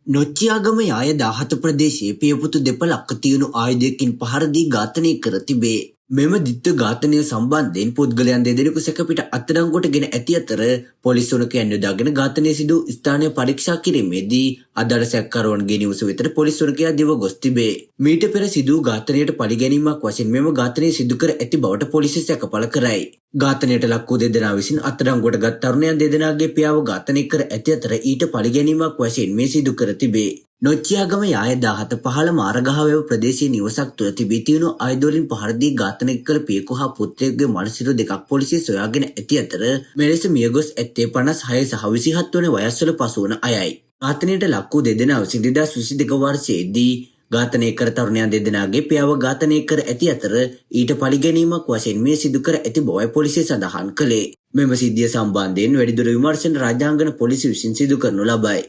නොච්චියාගම යාය 17 ප්‍රදේශයේ පියපුතු දෙපළක් තියුණු ආයුධයකින් පහර දී ඝාතනය කර තිබේ. මෙම ද්විත්ව ඝාතනය සම්බන්ධයෙන් පුද්ගලයන් දෙදෙනෙකු සැකපිට අත්අඩංගුවට ගෙන ඇති අතර පොලිස් සොරකයන් යොදාගෙන ඝාතනය සිදු ස්ථානය පරීක්ෂා කිරීමේදී අදාළ සැකකරුවන්ගේ නිවස වෙතට පොලිස් සොරකයා දිව ගොස් තිබේ. මීට පෙර සිදු වූ ඝාතනයට පරිගැනීමක් වශයෙන් මෙම ඝාතනය සිදු කර ඇති බවට පොලිසිය සැකපල කරයි. ඝාතනයට ලක් වූ දෙදෙනා විසින් අත්අඩංගුවට ගත් තරුණයන් දෙදෙනාගේ පියාව ඝාතනය කර ඇති අතර ඊට පරිගැනීමක් වශයෙන් මේ සිදු කර තිබේ. නොච්චියාගම යාය 17 පහළ මාරගහවෙව ප්‍රදේශයේ නිවසක් තුළ තිබී තියුණු ආයුධවලින් පහර දී ඝාතනය කළ පියෙකු හා පුත්‍රයෙකුගේ මළසිරු දෙකක් පොලිසිය සොයාගෙන ඇති අතර මෙලෙස මියගොස් ඇත්තේ 56 සහ 27 වන වයස්වල පසු වන අයයි. ඝාතනයට ලක් වූ දෙදෙනා විසින් 2022 වර්ෂයේදී ඝාතනය කර තරුණයන් දෙදෙනාගේ පියාව ඝාතනය කර ඇති අතර ඊට පරිගැනීමක් වශයෙන් මේ සිදු කර ඇති බවයි පොලිසිය සඳහන් කළේ. මෙම සිද්ධිය සම්බන්ධයෙන් වැඩිදුර විමර්ශන රාජාංගන පොලිසිය විසින් සිදු කරනු ලබයි.